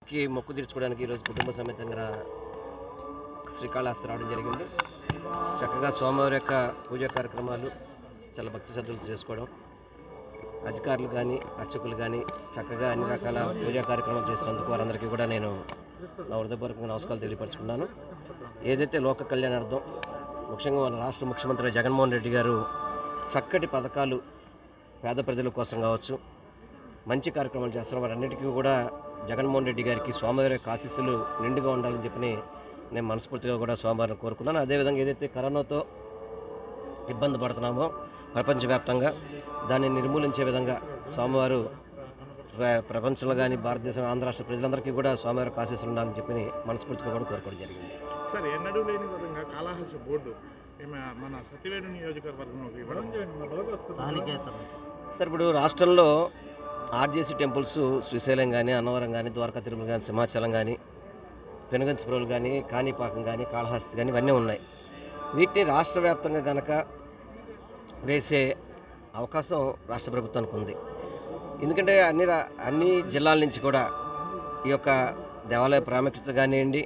కి మొక్కు తీర్చుకోవడానికి ఈరోజు కుటుంబ సమేతంగా శ్రీకాళహస్తి రావడం జరిగింది. చక్కగా స్వామివారి యొక్క పూజా కార్యక్రమాలు చాలా భక్తి శ్రద్ధలతో చేసుకోవడం, అధికారులు కానీ అర్చకులు కానీ చక్కగా అన్ని రకాల పూజా కార్యక్రమాలు చేసినందుకు వారందరికీ కూడా నేను నా హృదయపూర్వకంగా నమస్కారాలు తెలియపరుచుకున్నాను. ఏదైతే లోక కళ్యాణార్థం ముఖ్యంగా మన రాష్ట్ర ముఖ్యమంత్రి జగన్మోహన్ రెడ్డి గారు చక్కటి పథకాలు పేద ప్రజల కోసం కావచ్చు మంచి కార్యక్రమాలు చేస్తున్నారు. వారన్నిటికీ కూడా జగన్మోహన్ రెడ్డి గారికి స్వామివారి యొక్క ఆశీస్సులు నిండుగా ఉండాలని చెప్పి నేను మనస్ఫూర్తిగా కూడా స్వామివారిని కోరుకున్నాను. అదేవిధంగా ఏదైతే కరోనాతో ఇబ్బంది పడుతున్నామో ప్రపంచవ్యాప్తంగా దాన్ని నిర్మూలించే విధంగా స్వామివారు ప్రపంచంలో కానీ భారతదేశం ఆంధ్ర రాష్ట్ర ప్రజలందరికీ కూడా స్వామివారి ఆశీస్సులు ఉండాలని చెప్పి మనస్ఫూర్తిగా కూడా కోరుకోవడం జరిగింది. సార్, ఎన్నడూ లేని విధంగా కాళహస్తి బోర్డు మన సత్యవేడు నియోజకవర్గంలో ఇవ్వడం సార్, ఇప్పుడు రాష్ట్రంలో ఆర్జేసీ టెంపుల్స్ శ్రీశైలం కానీ, అన్నవరం కానీ, ద్వారకా తిరుమల కానీ, సింహాచలం కానీ, పెనుగంచిప్రోలు కానీ, కాణిపాకం కానీ, కాళహస్తి కానీ ఇవన్నీ ఉన్నాయి. వీటిని రాష్ట్ర వ్యాప్తంగా కనుక వేసే అవకాశం రాష్ట్ర ప్రభుత్వానికి ఉంది. ఎందుకంటే అన్ని జిల్లాల నుంచి కూడా ఈ యొక్క దేవాలయ ప్రాముఖ్యత కానివ్వండి,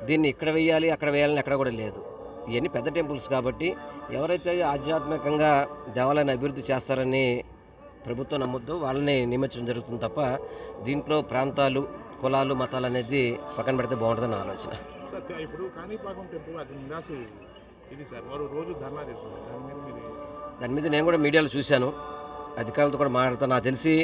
దీన్ని ఇక్కడ వేయాలి అక్కడ వేయాలని ఎక్కడ కూడా లేదు. ఇవన్నీ పెద్ద టెంపుల్స్ కాబట్టి ఎవరైతే ఆధ్యాత్మికంగా దేవాలయాన్ని అభివృద్ధి చేస్తారని ప్రభుత్వం నమ్మొద్దు వాళ్ళని నియమించడం జరుగుతుంది తప్ప దీంట్లో ప్రాంతాలు, కులాలు, మతాలు అనేది పక్కన పెడితే బాగుంటుందని ఆలోచన. సార్, ఇప్పుడు కాణిపాకం టెంపుల్ అది నిరాశ ఇది సార్, వారు రోజు ధర్నా చేస్తున్నారు. దాని మీద నేను కూడా మీడియాలో చూశాను, అధికారులతో కూడా మాట్లాడతాను. నాకు తెలిసి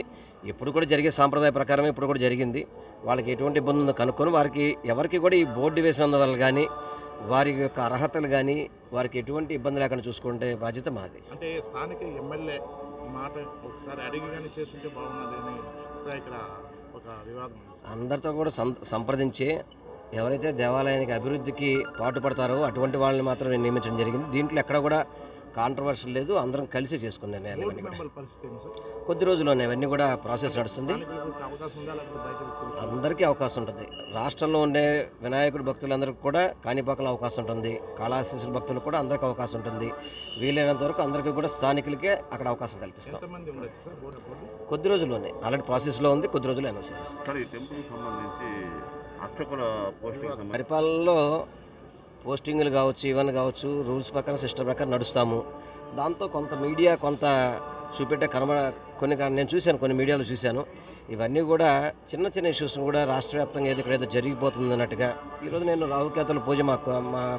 ఎప్పుడు కూడా జరిగే సాంప్రదాయ ప్రకారమే ఇప్పుడు కూడా జరిగింది. వాళ్ళకి ఎటువంటి ఇబ్బంది ఉందో కనుక్కొని వారికి ఎవరికి కూడా ఈ బోర్డు వేసినందువల్ల కానీ వారి యొక్క అర్హతలు కానీ వారికి ఎటువంటి ఇబ్బంది లేకుండా చూసుకుంటే బాధ్యత మాది. అంటే స్థానిక ఎమ్మెల్యే మాట ఒకసారి అడిగి కానీ చేస్తుంటే బాగున్నది అని ఇక్కడ ఒక వివాదం. అందరితో కూడా సంప్రదించి ఎవరైతే దేవాలయానికి అభివృద్ధికి పాటుపడతారో అటువంటి వాళ్ళని మాత్రం నేను నియమించడం జరిగింది. దీంట్లో ఎక్కడ కూడా కాంట్రవర్షియల్ లేదు, అందరం కలిసి చేసుకున్నాను. కొద్ది రోజుల్లోనే అవన్నీ కూడా ప్రాసెస్ నడుస్తుంది. అందరికీ అవకాశం ఉంటుంది. రాష్ట్రంలో ఉండే వినాయకుడి భక్తులందరికీ కూడా కాణిపాకంలో అవకాశం ఉంటుంది, కాళహస్తి భక్తులకు కూడా అందరికీ అవకాశం ఉంటుంది. వీలైనంత వరకు అందరికీ కూడా స్థానికులకే అక్కడ అవకాశం కల్పిస్తాం. కొద్ది రోజుల్లోనే ఆల్రెడీ ప్రాసెస్లో ఉంది, కొద్ది రోజుల్లో అనౌన్స్ చేస్తాం. పరిపాలనలో పోస్టింగ్లు కావచ్చు, ఇవన్నీ కావచ్చు, రూల్స్ ప్రకారం సిస్టమ్ ప్రకారం నడుస్తాము. దాంతో కొంత మీడియా కొంత చూపెట్టే కొన్ని నేను చూశాను, కొన్ని మీడియాలో చూశాను. ఇవన్నీ కూడా చిన్న చిన్న ఇష్యూస్ కూడా రాష్ట్ర వ్యాప్తంగా ఏదో జరిగిపోతుంది అన్నట్టుగా. ఈరోజు నేను రాహుకేతుల పూజ మా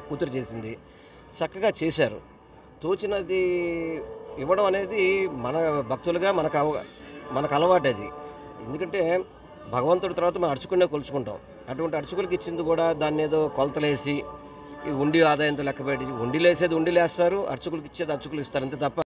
కూతురు చేసింది, చక్కగా చేశారు. తోచినది ఇవ్వడం అనేది మన భక్తులుగా మనకు అలవాటు అది. ఎందుకంటే భగవంతుడి తర్వాత మనం అర్చకుడినే కొలుచుకుంటాం. అటువంటి అర్చకులకి ఇచ్చింది కూడా దాన్ని ఏదో కొలతలేసి ఈ ఉండి ఆదాయంతో లెక్క పెట్టి ఉండిలేసేది ఉండిలేస్తారు, అర్చకులకు ఇచ్చేది అర్చకులు ఇస్తారు, అంతే తప్ప